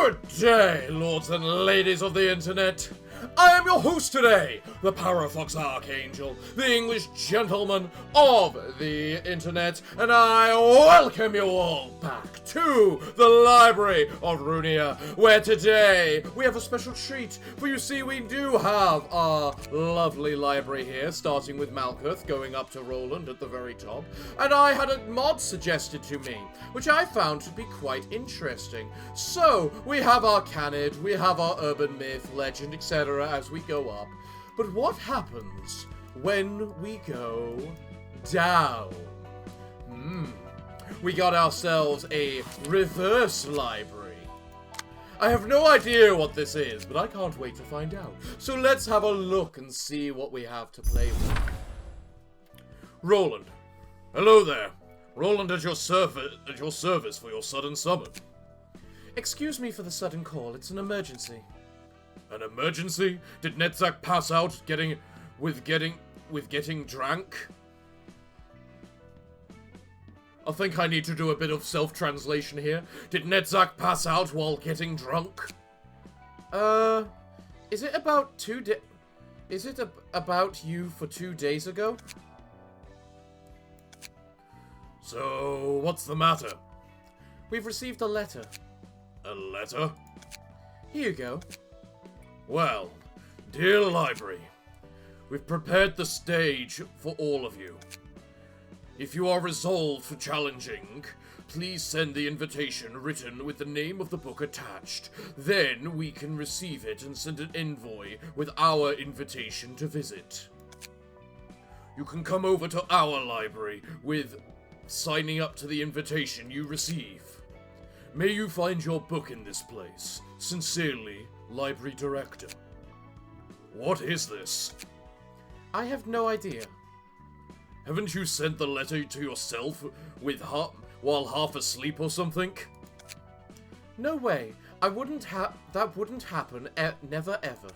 Good day, lords and ladies of the internet. I am your host today, the Parafox Archangel, the English gentleman of the internet, and I welcome you all back to the Library of Ruina, where today we have a special treat. For you see, we do have our lovely library here, starting with Malkuth, going up to Roland at the very top, and I had a mod suggested to me, which I found to be quite interesting. So, we have our canid, we have our urban myth, legend, etc. as we go up. But what happens when we go down? We got ourselves a reverse library. I have no idea what this is, but I can't wait to find out. So let's have a look and see what we have to play with. Roland. Hello there. Roland at your service for your sudden summon. Excuse me for the sudden call. It's an emergency. An emergency? Did Netzach pass out getting drunk? I think I need to do a bit of self-translation here. Did Netzach pass out while getting drunk? Is it about about you for 2 days ago? So, what's the matter? We've received a letter. A letter? Here you go. Well, dear library, we've prepared the stage for all of you. If you are resolved for challenging, please send the invitation written with the name of the book attached. Then we can receive it and send an envoy with our invitation to visit. You can come over to our library with signing up to the invitation you receive. May you find your book in this place. Sincerely, Library Director. What is this? I have no idea. Haven't you sent the letter to yourself while half asleep or something? No way. That wouldn't happen. Never ever.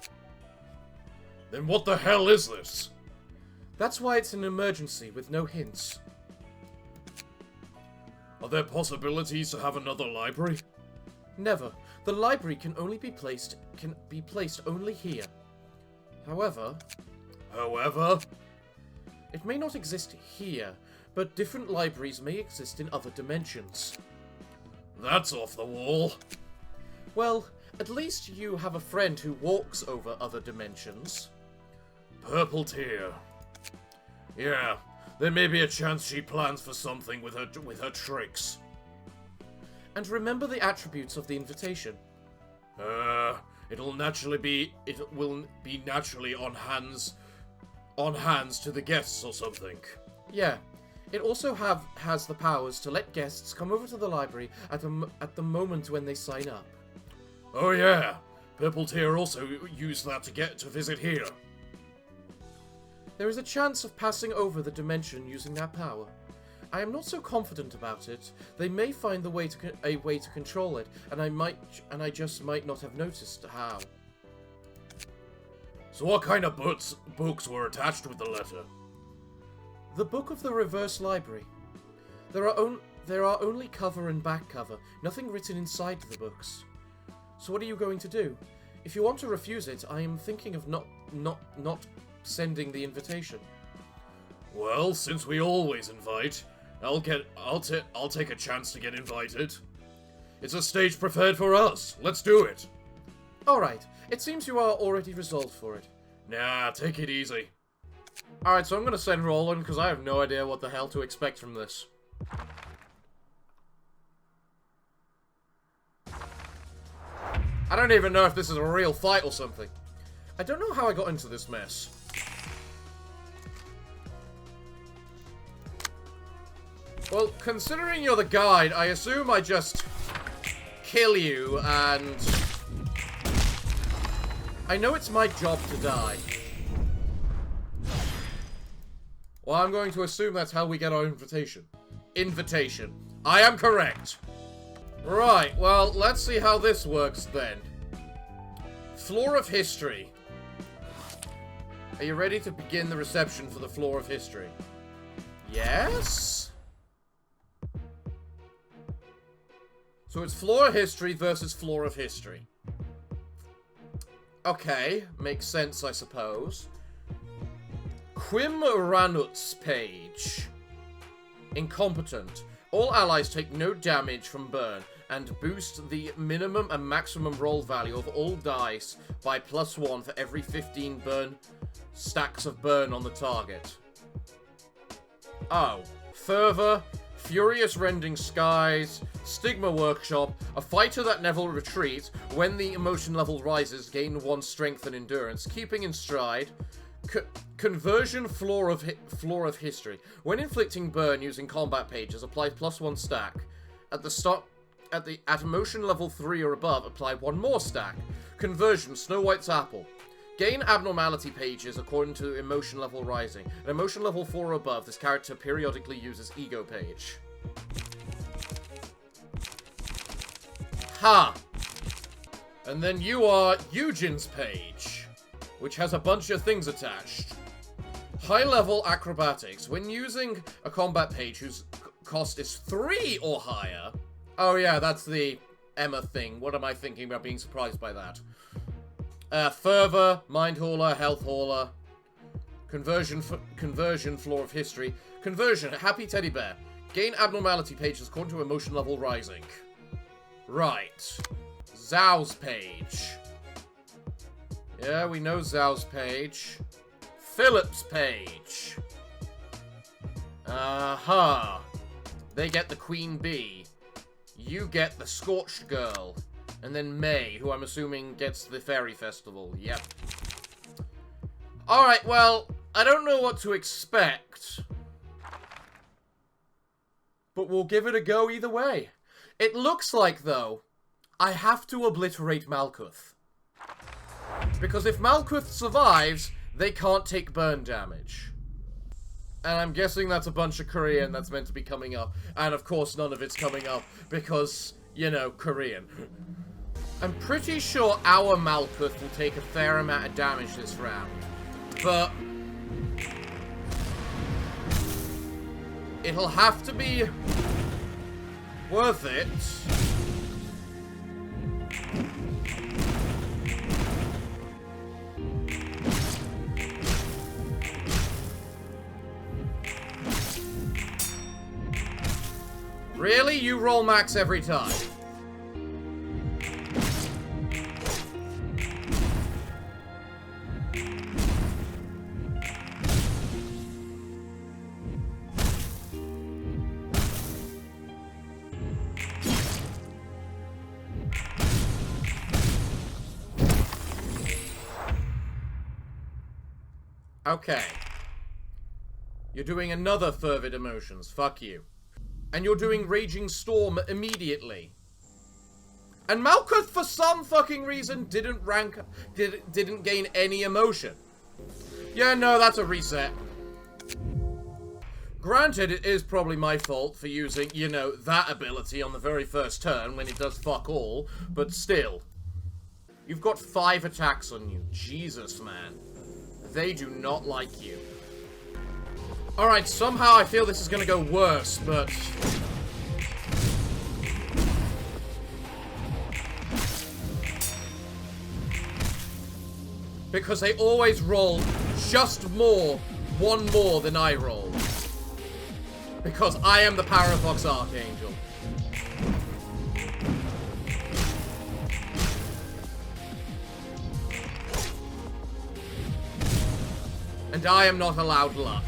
Then what the hell is this? That's why it's an emergency with no hints. Are there possibilities to have another library? Never. The library can be placed only here. However, it may not exist here, but different libraries may exist in other dimensions. That's off the wall. Well, at least you have a friend who walks over other dimensions. Purple Tear. Yeah, there may be a chance she plans for something with her tricks. And remember the attributes of the invitation. It will be naturally on hands to the guests or something. Yeah. It also has the powers to let guests come over to the library at the moment when they sign up. Oh yeah. Purple Tear also used that to get to visit here. There is a chance of passing over the dimension using that power. I am not so confident about it. They may find a way to control it, and I just might not have noticed how. So what kind of books were attached with the letter? The book of the reverse library. There are only cover and back cover, nothing written inside the books. So what are you going to do? If you want to refuse it, I am thinking of not sending the invitation. Well, since we always invite, I'll take a chance to get invited. It's a stage prepared for us. Let's do it. Alright, it seems you are already resolved for it. Nah, take it easy. Alright, so I'm gonna send Roland, because I have no idea what the hell to expect from this. I don't even know if this is a real fight or something. I don't know how I got into this mess. Well, considering you're the guide, I assume I just kill you, and I know it's my job to die. Well, I'm going to assume that's how we get our invitation. Invitation. I am correct. Right, well, let's see how this works then. Floor of History. Are you ready to begin the reception for the Floor of History? Yes? So it's Floor of History versus Floor of History. Okay, makes sense, I suppose. Quim Ranut's page. Incompetent. All allies take no damage from burn, and boost the minimum and maximum roll value of all dice by +1 for every 15 burn stacks of burn on the target. Oh. Fervor, Furious Rending Skies, Stigma Workshop, a fighter that never retreats. When the emotion level rises, gain 1 strength and endurance. Keeping in stride. Conversion Floor of History. When inflicting burn using combat pages, apply +1 stack. At emotion level 3 or above, apply 1 more stack. Conversion Snow White's Apple. Gain abnormality pages according to emotion level rising. At emotion level 4 or above, this character periodically uses ego page. Ha! And then you are Eugen's page, which has a bunch of things attached. High-level acrobatics. When using a combat page whose cost is 3 or higher... Oh yeah, that's the Emma thing. What am I thinking about being surprised by that? Fervor, Mind Hauler, Health Hauler. Conversion, Floor of History. Conversion, Happy Teddy Bear. Gain abnormality pages according to emotion level rising. Right. Zhao's page. Yeah, we know Zhao's page. Philip's page. Aha. They get the Queen Bee. You get the Scorched Girl. And then May, who I'm assuming gets the Fairy Festival. Yep. Alright, well, I don't know what to expect. But we'll give it a go either way. It looks like, though, I have to obliterate Malkuth. Because if Malkuth survives, they can't take burn damage. And I'm guessing that's a bunch of Korean that's meant to be coming up. And of course none of it's coming up because, you know, Korean. I'm pretty sure our Malkuth will take a fair amount of damage this round. But it'll have to be worth it. Really? You roll max every time? Okay. You're doing another fervid emotions. Fuck you. And you're doing Raging Storm immediately. And Malkuth, for some fucking reason, didn't gain any emotion. Yeah, no, that's a reset. Granted, it is probably my fault for using, you know, that ability on the very first turn when it does fuck all, but still. You've got 5 attacks on you. Jesus, man. They do not like you. Alright, somehow I feel this is gonna go worse, but... because they always roll just one more than I roll. Because I am the Parafox Archangel. And I am not allowed luck.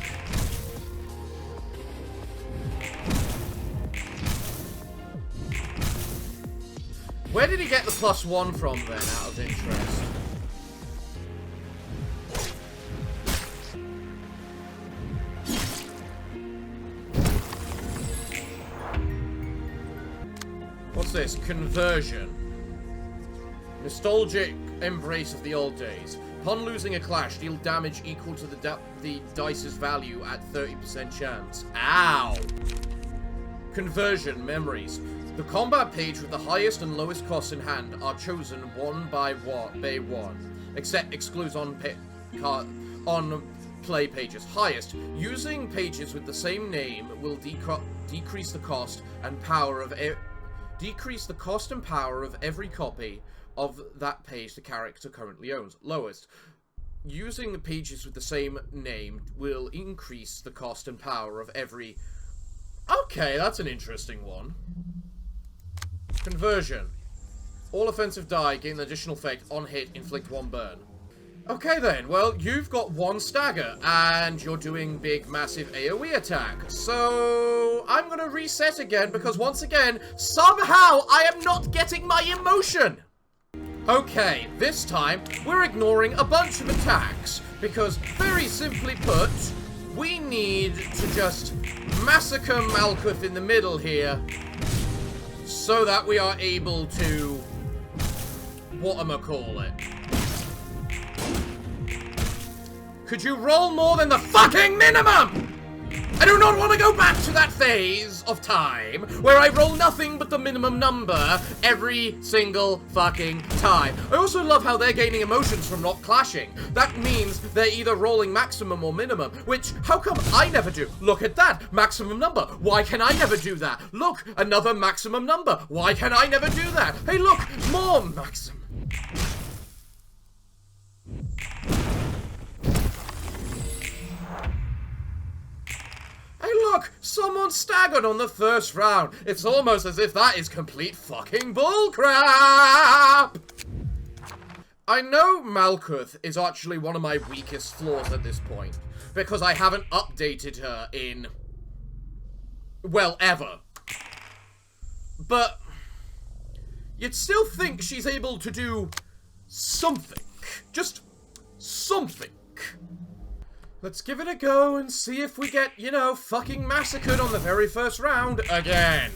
Where did he get the +1 from then, out of interest? What's this? Conversion. Nostalgic embrace of the old days. Upon losing a clash, deal damage equal to the dice's value at 30% chance. Ow! Conversion memories. The combat page with the highest and lowest costs in hand are chosen one by one, except excludes on play pages. Highest. Using pages with the same name will decrease the cost and power of Decrease the cost and power of every copy of that page the character currently owns. Lowest. Using the pages with the same name will increase the cost and power of every... Okay, that's an interesting one. Conversion. All offensive die gain an additional effect. On hit, inflict 1 burn. Okay then, well, you've got 1 stagger, and you're doing big, massive AoE attack. So, I'm gonna reset again, because once again, somehow, I am not getting my emotion! Okay, this time, we're ignoring a bunch of attacks, because, very simply put, we need to just massacre Malkuth in the middle here, so that we are able to... whatchamacallit. Could you roll more than the fucking minimum? I do not want to go back to that phase of time where I roll nothing but the minimum number every single fucking time. I also love how they're gaining emotions from not clashing. That means they're either rolling maximum or minimum, which, how come I never do? Look at that, maximum number. Why can I never do that? Look, another maximum number. Why can I never do that? Hey, look, more maximum. Hey look, someone staggered on the first round. It's almost as if that is complete fucking bullcrap. I know Malkuth is actually one of my weakest flaws at this point, because I haven't updated her in, well, ever. But you'd still think she's able to do something. Just something. Let's give it a go and see if we get, you know, fucking massacred on the very first round again.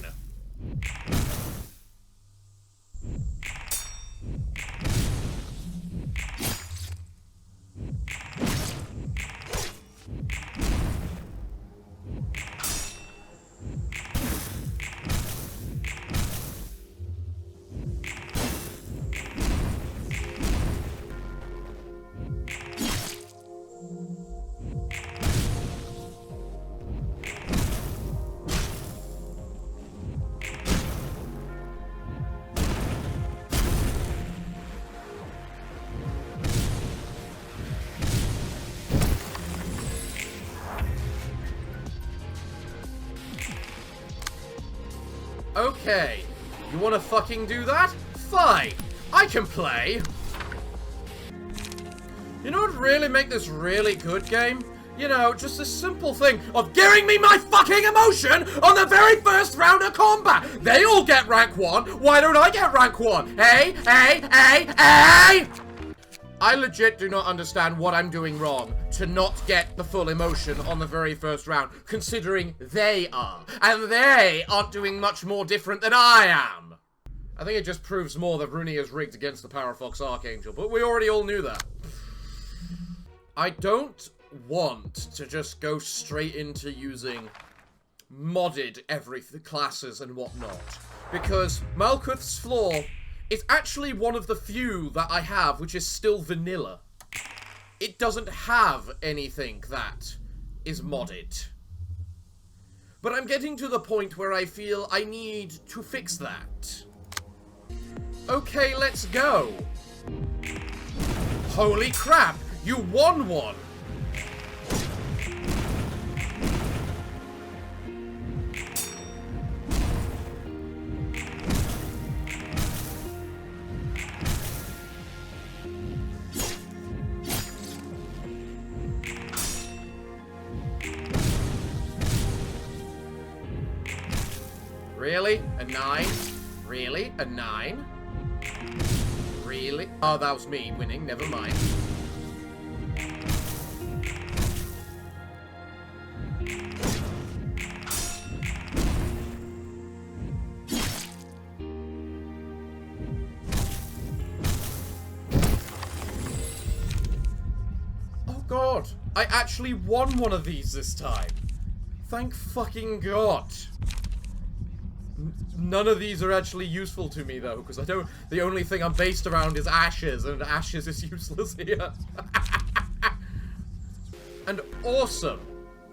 Okay, you wanna fucking do that? Fine, I can play. You know what would really make this really good game? You know, just this simple thing of giving me my fucking emotion on the very first round of combat. They all get rank 1, why don't I get rank 1? Hey, hey, hey, hey! I legit do not understand what I'm doing wrong to not get the full emotion on the very first round, considering they are. And they aren't doing much more different than I am. I think it just proves more that Ruina is rigged against the Parafox Archangel, but we already all knew that. I don't want to just go straight into using modded classes and whatnot, because Malkuth's flaw is actually one of the few that I have which is still vanilla. It doesn't have anything that is modded. But I'm getting to the point where I feel I need to fix that. Okay, let's go. Holy crap, you won one! Really? A 9? Really? A 9? Really? Oh, that was me winning. Never mind. Oh god! I actually won one of these this time. Thank fucking god. None of these are actually useful to me, though, because I don't... The only thing I'm based around is ashes, and ashes is useless here. And awesome!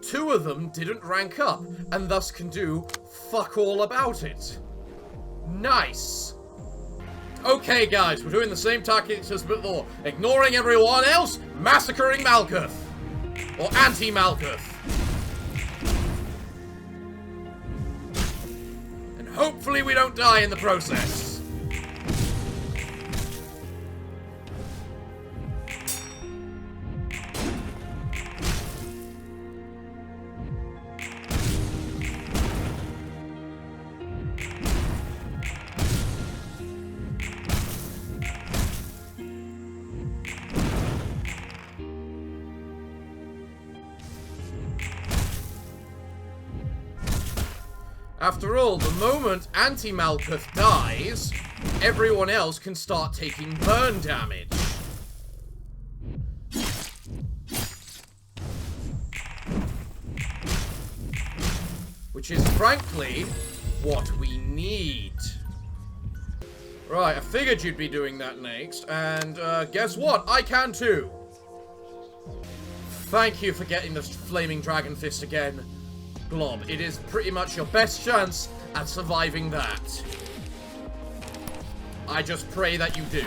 2 of them didn't rank up, and thus can do fuck all about it. Nice. Okay, guys, we're doing the same tactics as before. Ignoring everyone else, massacring Malkuth. Or anti-Malkuth. And hopefully we don't die in the process. After all, the moment anti-Malkuth dies, everyone else can start taking burn damage. Which is, frankly, what we need. Right, I figured you'd be doing that next, and guess what? I can too! Thank you for getting the Flaming Dragon Fist again. Blob, it is pretty much your best chance at surviving that. I just pray that you do.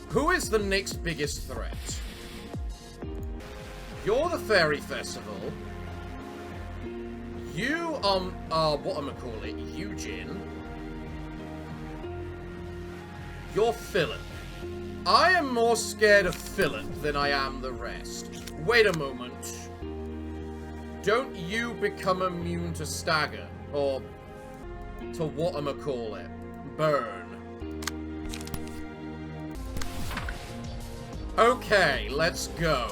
Who is the next biggest threat? You're the Fairy Festival. You, whatchamacallit, Eugene. You're Philip. I am more scared of Philip than I am the rest. Wait a moment. Don't you become immune to stagger? Or to whatchamacallit? Burn. Okay, let's go.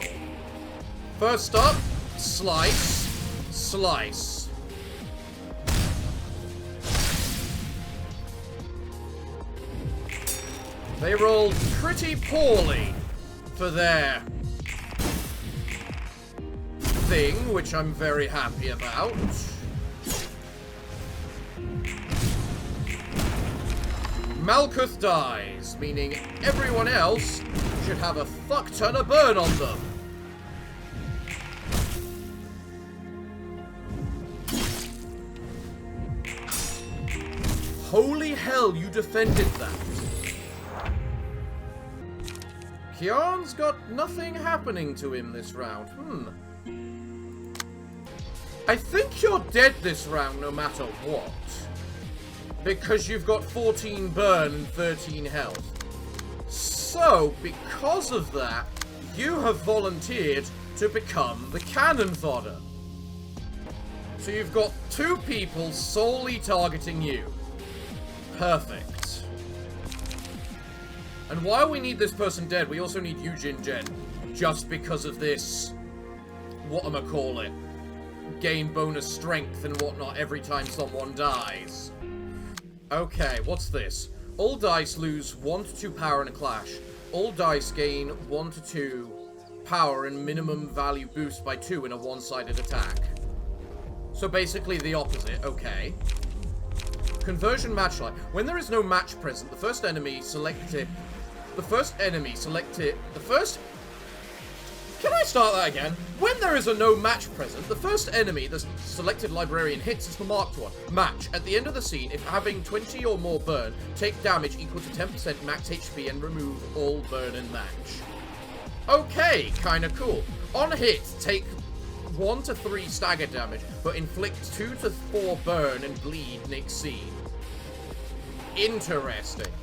First up, slice. Slice. They rolled pretty poorly for their thing, which I'm very happy about. Malkuth dies, meaning everyone else should have a fuck ton of burn on them. Holy hell, you defended that. Kian's got nothing happening to him this round. I think you're dead this round no matter what. Because you've got 14 burn and 13 health. So, because of that, you have volunteered to become the cannon fodder. So you've got 2 people solely targeting you. Perfect. And while we need this person dead, we also need Eugene dead. Just because of this... whatchamacallit? Gain bonus strength and whatnot every time someone dies. Okay, what's this? All dice lose 1 to 2 power in a clash. All dice gain 1 to 2 power and minimum value boost by 2 in a one-sided attack. So basically the opposite, okay. Conversion matchlight. When there is no match present, the first enemy selected... Can I start that again? When there is a no match present, the first enemy the selected librarian hits is the marked one. Match. At the end of the scene, if having 20 or more burn, take damage equal to 10% max HP and remove all burn and match. Okay, kinda cool. On hit, take 1 to 3 stagger damage, but inflict 2 to 4 burn and bleed next scene. Interesting.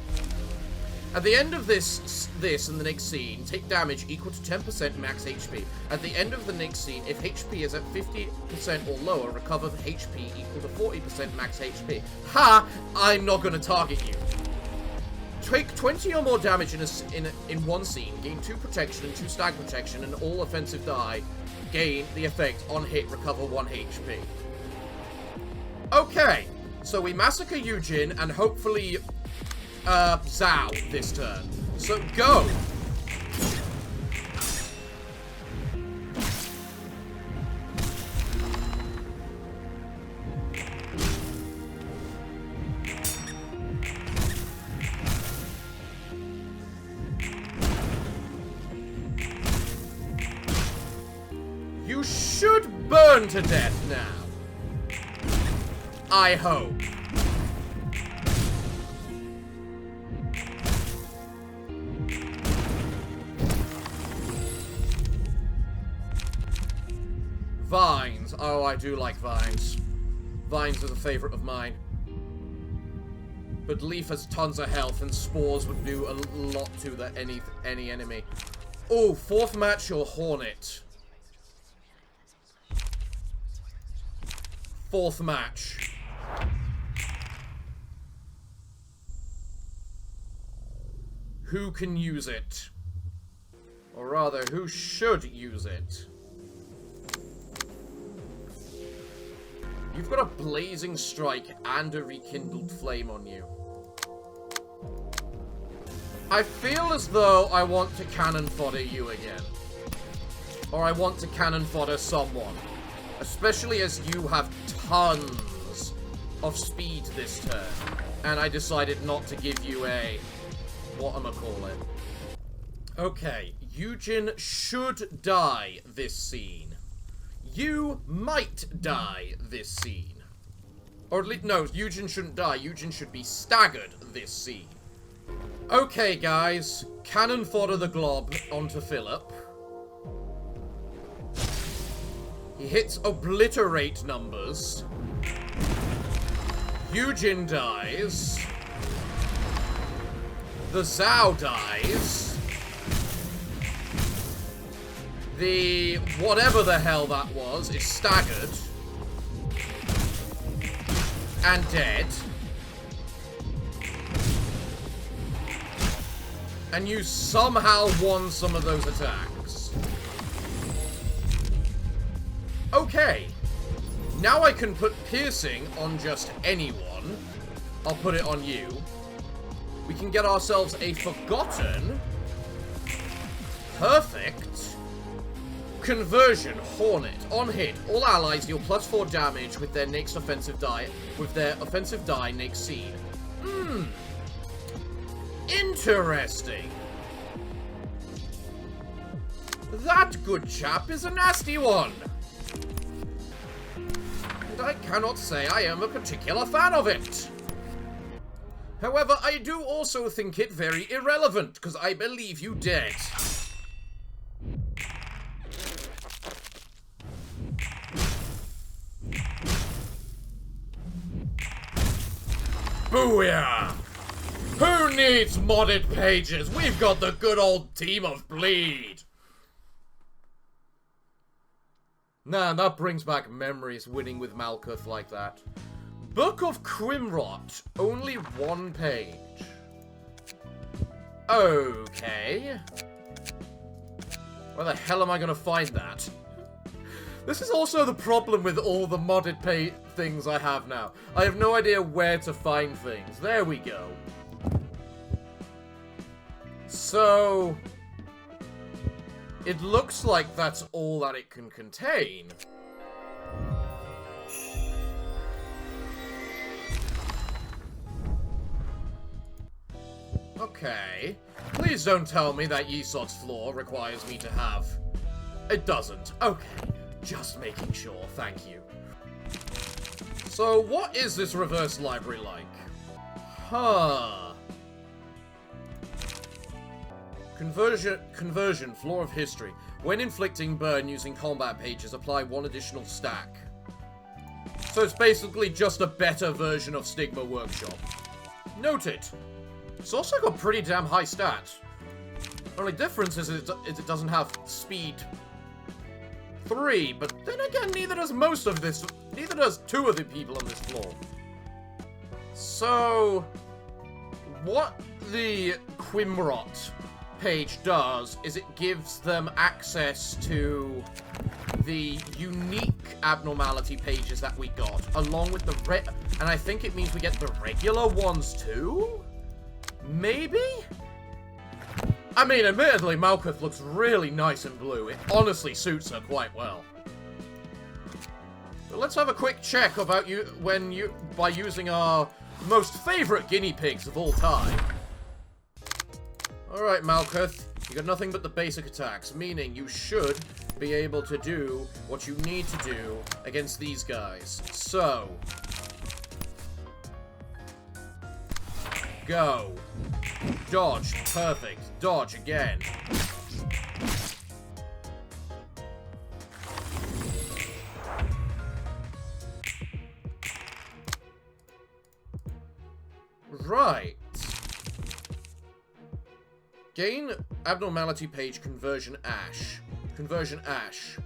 At the end of this and the next scene, take damage equal to 10% max HP. At the end of the next scene, if HP is at 50% or lower, recover the HP equal to 40% max HP. Ha! I'm not gonna target you. Take 20 or more damage in one scene, gain 2 protection and 2 stag protection, and all offensive die gain the effect on hit, recover 1 HP. Okay, so we massacre Eugene and hopefully Zhao this turn. So go! You should burn to death now. I hope. vines. Oh, I do like vines. Vines are the favorite of mine. But Leaf has tons of health, and spores would do a lot to any enemy. Oh, fourth match or Hornet? Fourth match. Who can use it? Or rather, who should use it? You've got a blazing strike and a rekindled flame on you. I feel as though I want to cannon fodder you again. Or I want to cannon fodder someone. Especially as you have tons of speed this turn. And I decided not to give you a... whatchamacallit. Okay, Eugen should die this scene. You might die this scene. Or at least, no, Eugen shouldn't die. Eugen should be staggered this scene. Okay, guys. Cannon fodder the glob onto Philip. He hits obliterate numbers. Eugen dies. The Zhao dies. The whatever the hell that was is staggered. And dead. And you somehow won some of those attacks. Okay. Now I can put piercing on just anyone. I'll put it on you. We can get ourselves a forgotten. Perfect. Conversion, Hornet. On hit, all allies deal +4 damage with their next offensive die. With their offensive die next scene. Interesting. That good chap is a nasty one. And I cannot say I am a particular fan of it. However, I do also think it very irrelevant, because I believe you dead. Booyah! Who needs modded pages? We've got the good old team of Bleed. Nah, that brings back memories, winning with Malkuth like that. Book of Crimrot, only 1 page. Okay. Where the hell am I gonna find that? This is also the problem with all the modded things I have now. I have no idea where to find things. There we go. So... it looks like that's all that it can contain. Okay. Please don't tell me that Yesod's Floor requires me to have... It doesn't. Okay. Just making sure. Thank you. So, what is this reverse library like? Huh. Conversion, Floor of History. When inflicting burn using combat pages, apply 1 additional stack. So it's basically just a better version of Stigma Workshop. Noted. It's also got pretty damn high stats. Only difference is it doesn't have speed 3, but then again, neither does most of this. Neither does 2 of the people on this floor. So, what the Crimrot page does is it gives them access to the unique abnormality pages that we got, along with the and I think it means we get the regular ones too? Maybe? I mean, admittedly, Malkuth looks really nice in blue. It honestly suits her quite well. But let's have a quick check about by using our most favorite guinea pigs of all time. Alright, Malkuth, you got nothing but the basic attacks, meaning you should be able to do what you need to do against these guys. So, go. Dodge. Perfect. Dodge again. Gain abnormality page conversion ash. Conversion ash.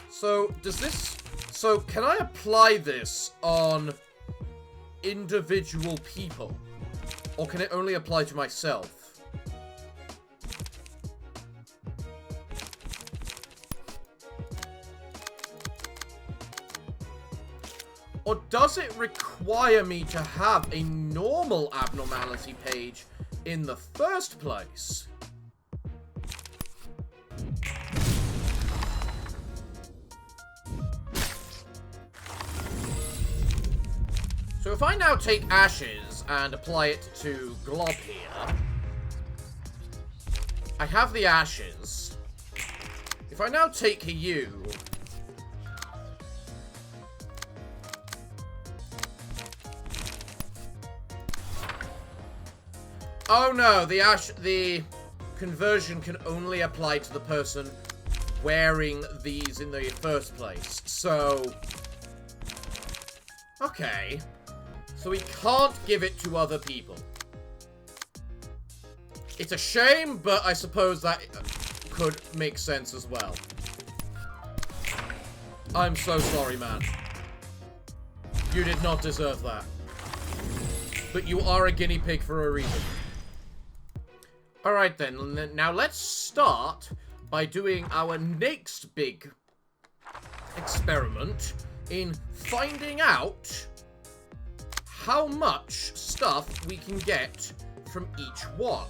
So, does this... So, can I apply this on individual people? Or can it only apply to myself? Or does it require me to have a normal abnormality page in the first place? So if I now take ashes and apply it to Glob here, I have the ashes. If I now take you... Oh no, the conversion can only apply to the person wearing these in the first place. So... Okay. So we can't give it to other people. It's a shame, but I suppose that could make sense as well. I'm so sorry, man. You did not deserve that. But you are a guinea pig for a reason. Alright then, now let's start by doing our next big experiment in finding out how much stuff we can get from each one.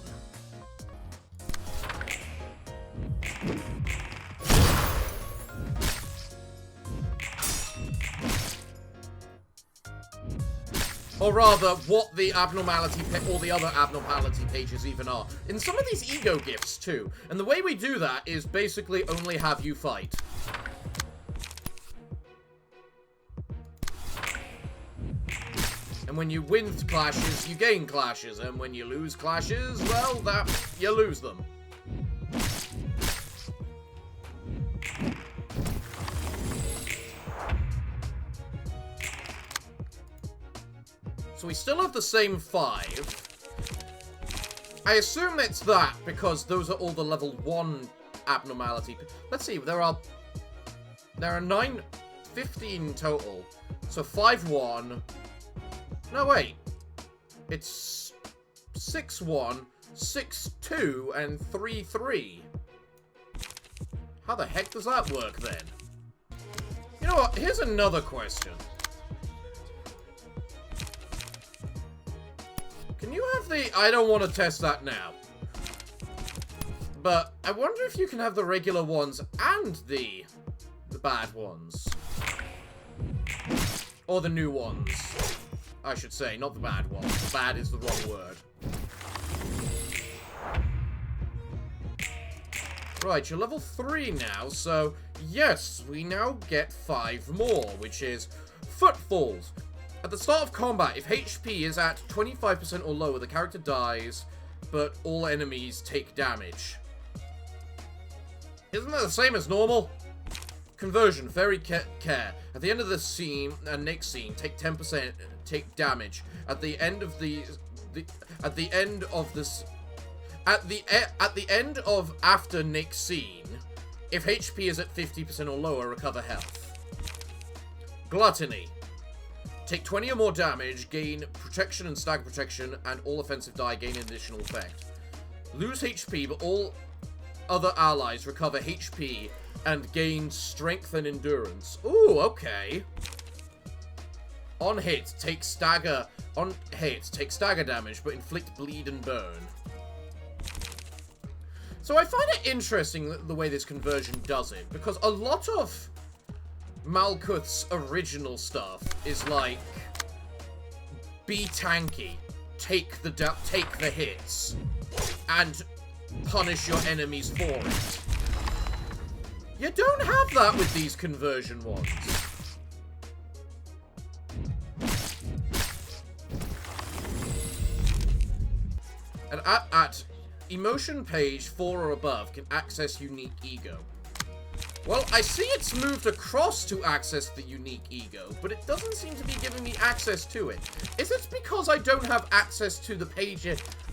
Or rather, what the abnormality or the other abnormality pages even are. In some of these ego gifts too. And the way we do that is basically only have you fight. And when you win clashes, you gain clashes. And when you lose clashes, well, you lose them. So we still have the same 5. I assume it's that because those are all the level 1 abnormality. Let's see, there are 15 total. So 5-1. No, wait. It's 6-1, 6-2, and 3-3. How the heck does that work, then? You know what? Here's another question. Can you have the... I don't want to test that now. But I wonder if you can have the regular ones and the bad ones. Or the new ones. I should say, not the bad one. The bad is the wrong word. Right, you're level 3 now, so yes, we now get 5 more, which is Footfalls. At the start of combat, if HP is at 25% or lower, the character dies, but all enemies take damage. Isn't that the same as normal? Conversion, Fairy Care. At the end of the scene, next scene, take 10%, take damage. At the end of after next scene, if HP is at 50% or lower, recover health. Gluttony. Take 20 or more damage, gain protection and stagger protection, and all offensive die gain an additional effect. Lose HP, but all other allies recover HP and gain strength and endurance. Ooh, okay. On hit, take stagger damage, but inflict bleed and burn. So I find it interesting the way this conversion does it, because a lot of Malkuth's original stuff is like, be tanky, take the hits, and punish your enemies for it. You don't have that with these conversion ones. And at emotion page 4 or above can access unique ego. Well, I see it's moved across to access the unique ego, but it doesn't seem to be giving me access to it. Is it because I don't have access to the page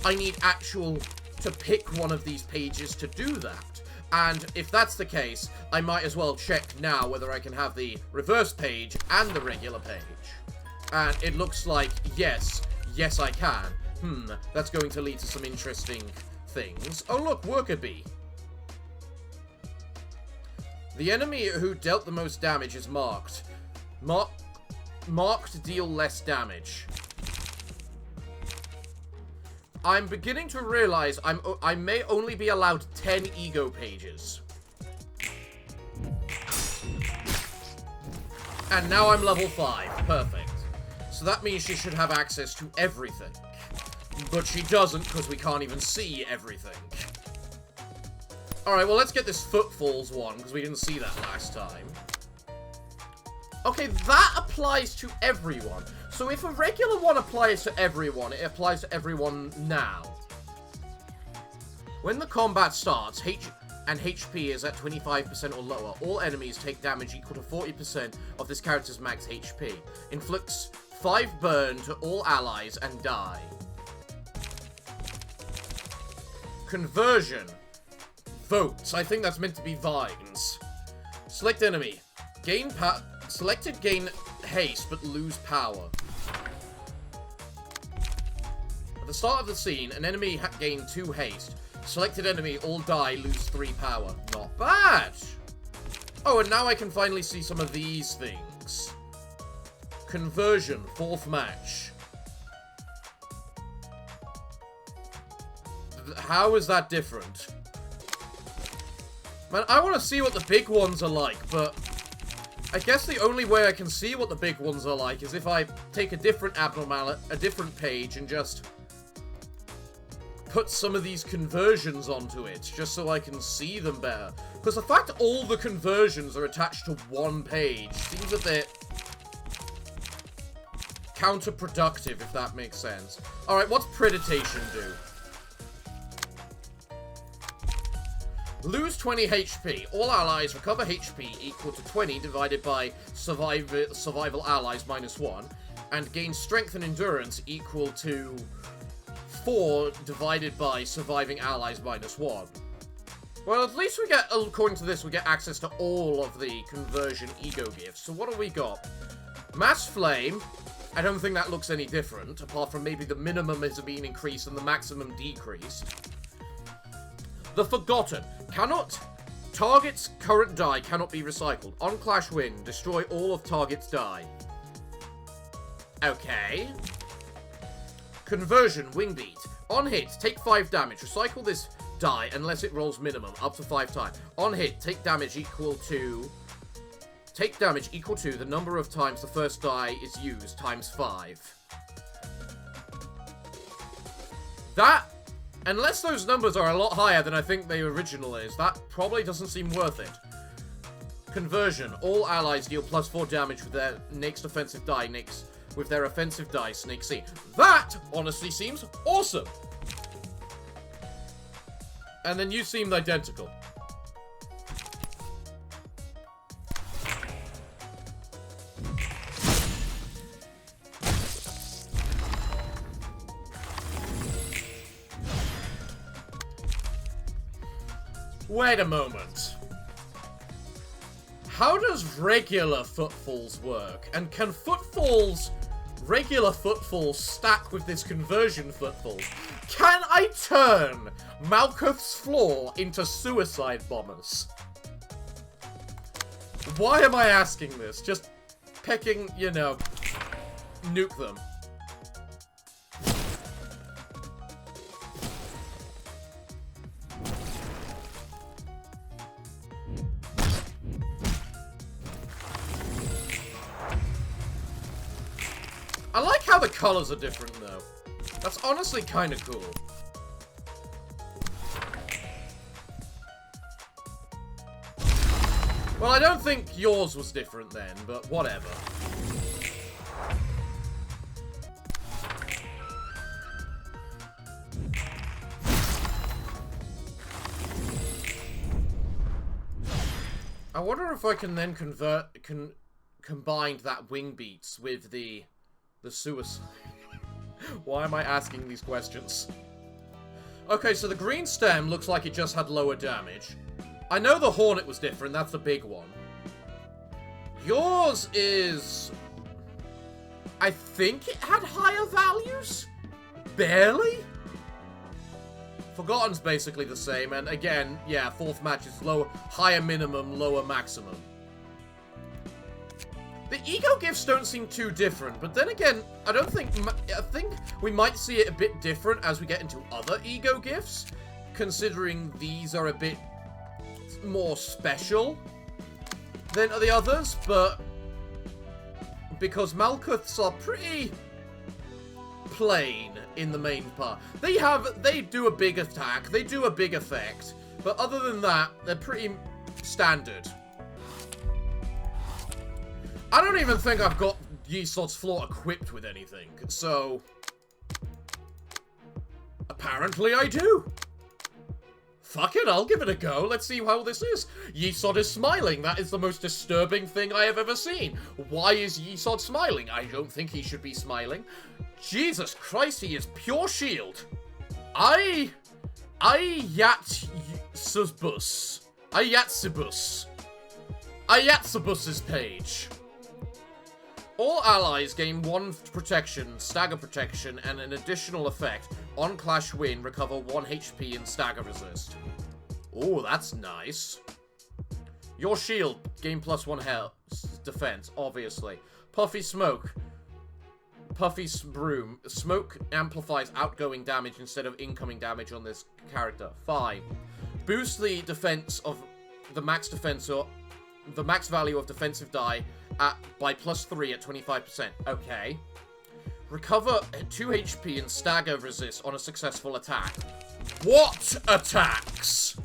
I need to pick one of these pages to do that? And if that's the case, I might as well check now whether I can have the reverse page and the regular page. And it looks like, yes, I can. That's going to lead to some interesting things. Oh look, worker bee. The enemy who dealt the most damage is marked. Marked deal less damage. I'm beginning to realize I may only be allowed 10 ego pages. And now I'm level 5. Perfect. So that means she should have access to everything. But she doesn't, because we can't even see everything. Alright, well, let's get this footfalls one, because we didn't see that last time. Okay, that applies to everyone. So if a regular one applies to everyone, it applies to everyone now. When the combat starts, HP is at 25% or lower, all enemies take damage equal to 40% of this character's max HP. Inflicts 5 burn to all allies and die. Conversion. Votes. I think that's meant to be vines. Select enemy. Selected gain haste, but lose power. At the start of the scene, an enemy gained 2 haste. Selected enemy, all die, lose 3 power. Not bad! Oh, and now I can finally see some of these things. Conversion, 4th match. How is that different? Man, I want to see what the big ones are like, but I guess the only way I can see what the big ones are like is if I take a different page and just put some of these conversions onto it, just so I can see them better. Because the fact all the conversions are attached to one page seems a bit counterproductive, if that makes sense. Alright, what's Predation do? Lose 20 HP. All allies recover HP equal to 20 divided by survival allies minus 1. And gain strength and endurance equal to 4 divided by surviving allies minus 1. Well, at least we get, according to this, we get access to all of the conversion ego gifts. So what have we got? Mass Flame. I don't think that looks any different, apart from maybe the minimum is being increased and the maximum decreased. The Forgotten. Target's current die cannot be recycled. On Clash Win, destroy all of target's die. Okay. Conversion, Wingbeat. On hit, take 5 damage. Recycle this die unless it rolls minimum, up to 5 times. On hit, take damage equal to the number of times the first die is used, times 5. That, unless those numbers are a lot higher than I think the original is, that probably doesn't seem worth it. Conversion. All allies deal plus 4 damage with their next offensive die, with their offensive die, Snake C. That, honestly, seems awesome! And then you seemed identical. Wait a moment. How does regular footfalls work? And can regular footfalls stack with this conversion footfall? Can I turn Malkuth's floor into suicide bombers? Why am I asking this? Just picking, you know, nuke them. I like how the colors are different, though. That's honestly kind of cool. Well, I don't think yours was different then, but whatever. I wonder if I can then combine that wing beats with the suicide. Why am I asking these questions? Okay, so the green stem looks like it just had lower damage. I know the hornet was different, that's the big one. Yours is... I think it had higher values? Barely? Forgotten's basically the same, and again, yeah, fourth match is lower, higher minimum, lower maximum. The ego gifts don't seem too different, but then again, I think we might see it a bit different as we get into other ego gifts, considering these are a bit more special than the others, but because malkuths are pretty plain in the main part. They do a big attack, they do a big effect, but other than that, they're pretty standard. I don't even think I've got Yesod's Floor equipped with anything, so... apparently I do! Fuck it, I'll give it a go. Let's see how this is. Yesod is smiling. That is the most disturbing thing I have ever seen. Why is Yesod smiling? I don't think he should be smiling. Jesus Christ, he is pure shield. Ayatsibus's page. All allies gain 1 protection, stagger protection, and an additional effect. On clash win, recover 1 HP and stagger resist. Oh, that's nice. Your shield, gain +1 health, defense, obviously. Puffy smoke. Puffy broom. Smoke amplifies outgoing damage instead of incoming damage on this character. 5. Boost the defense of the max defense or the max value of defensive die by +3 at 25%. Okay. Recover 2 HP and stagger resist on a successful attack. What attacks?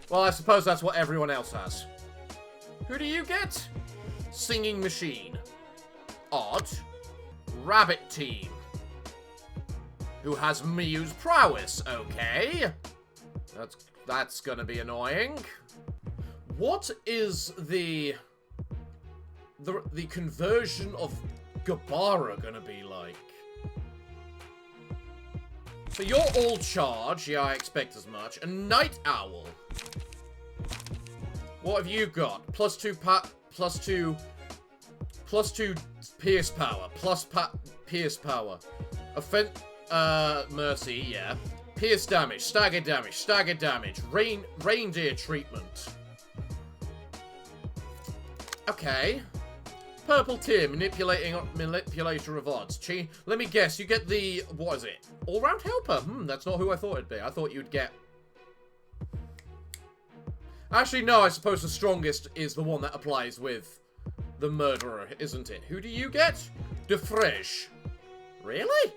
Well, I suppose that's what everyone else has. Who do you get? Singing Machine. Odd. Rabbit Team. Who has Miyu's prowess. Okay. That's gonna be annoying. What is the conversion of Gabara gonna be like? So you're all charge. Yeah, I expect as much. A Night Owl. What have you got? +2 pierce power. Pierce power. Mercy, yeah. Pierce damage, stagger damage, reindeer treatment. Okay. Purple tier, manipulator of odds. Let me guess, you get the, what is it? All-round helper? That's not who I thought it'd be. I thought you'd get... Actually, no, I suppose the strongest is the one that applies with the murderer, isn't it? Who do you get? Defresh. Really?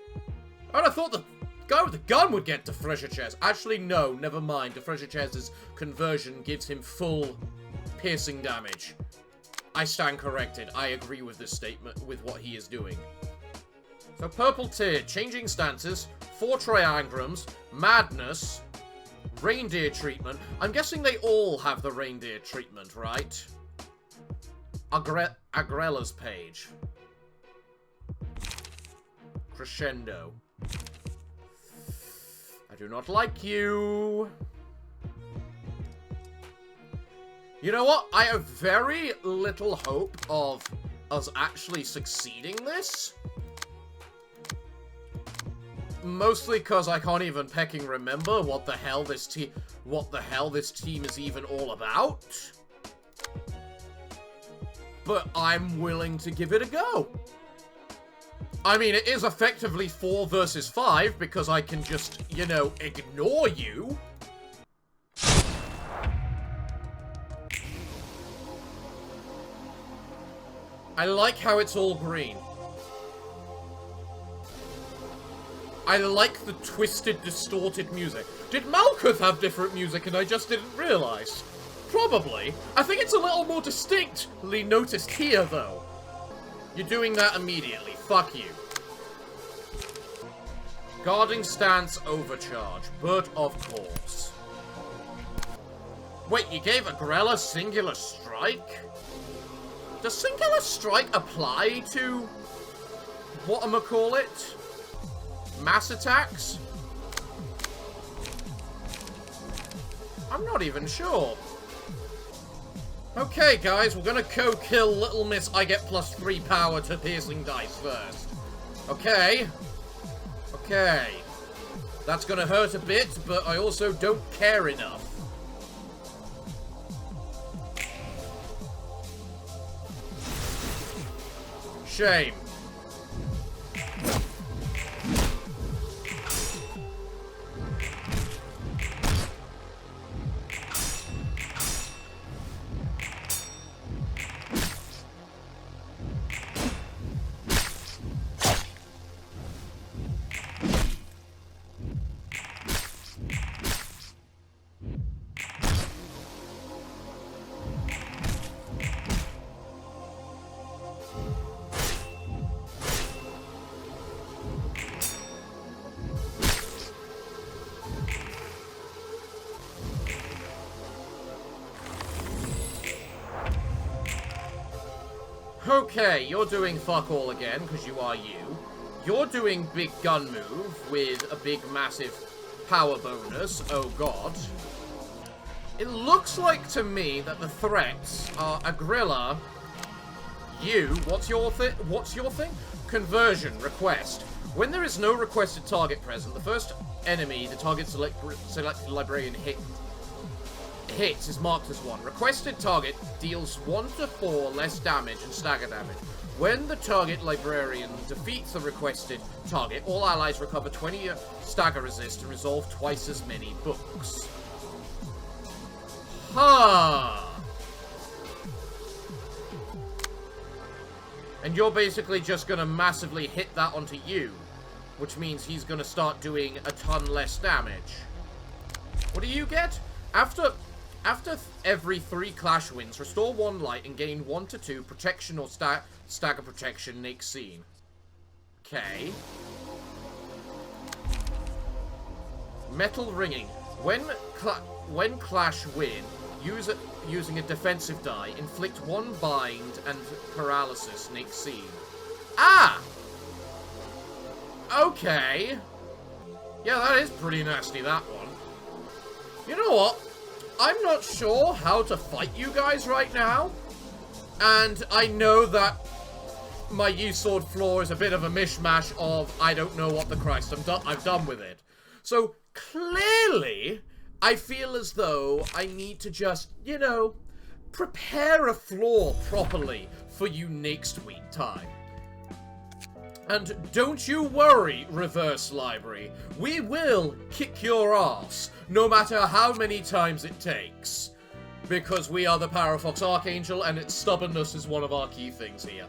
I'd have thought the guy with the gun would get Defresher Chest. Actually, no, never mind. Defresher Chest's conversion gives him full piercing damage. I stand corrected. I agree with this statement, with what he is doing. So, purple tier, changing stances, 4 triangrams, madness, reindeer treatment. I'm guessing they all have the reindeer treatment, right? Agrella's page. Crescendo. I do not like you. You know what? I have very little hope of us actually succeeding this. Mostly because I can't even pecking remember what the hell this team is even all about. But I'm willing to give it a go. I mean, it is effectively 4 versus 5 because I can just, you know, ignore you. I like how it's all green. I like the twisted, distorted music. Did Malkuth have different music and I just didn't realize? Probably. I think it's a little more distinctly noticed here, though. You're doing that immediately. Fuck you. Guarding stance overcharge, but of course. Wait, you gave Agrella Singular Strike? Does Singular Strike apply to... whatchamacallit? Mass attacks? I'm not even sure. Okay, guys, we're gonna kill Little Miss I get +3 power to piercing dice first. Okay. Okay. That's gonna hurt a bit, but I also don't care enough. Shame. Okay, you're doing fuck all again, because you are you. You're doing big gun move with a big massive power bonus. Oh god. It looks like to me that the threats are Agrilla, you, what's your thing? Conversion, request. When there is no requested target present, the first enemy the target selected librarian hits is marked as 1. Requested target deals 1 to 4 less damage and stagger damage. When the target librarian defeats the requested target, all allies recover 20 stagger resist and resolve twice as many books. Huh. And you're basically just gonna massively hit that onto you, which means he's gonna start doing a ton less damage. What do you get? After every 3 clash wins, restore 1 light and gain 1 to 2 protection or stagger protection next scene. Okay. Metal ringing. When clash win, using a defensive die, inflict 1 bind and paralysis next scene. Ah! Okay. Yeah, that is pretty nasty, that one. You know what? I'm not sure how to fight you guys right now, and I know that my U-Sword floor is a bit of a mishmash of I don't know what the Christ I've done with it. So, clearly, I feel as though I need to just, you know, prepare a floor properly for you next week time. And don't you worry, Reverse Library. We will kick your ass, no matter how many times it takes. Because we are the Parafox Archangel, and its stubbornness is one of our key things here.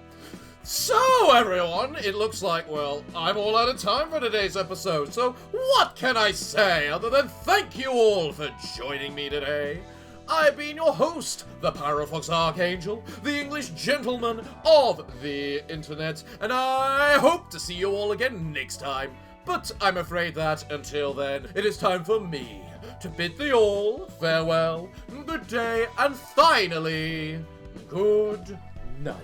So, everyone, it looks like, well, I'm all out of time for today's episode, so what can I say other than thank you all for joining me today? I've been your host, the Parafox Archangel, the English gentleman of the internet, and I hope to see you all again next time. But I'm afraid that, until then, it is time for me to bid thee all farewell, good day, and finally, good night.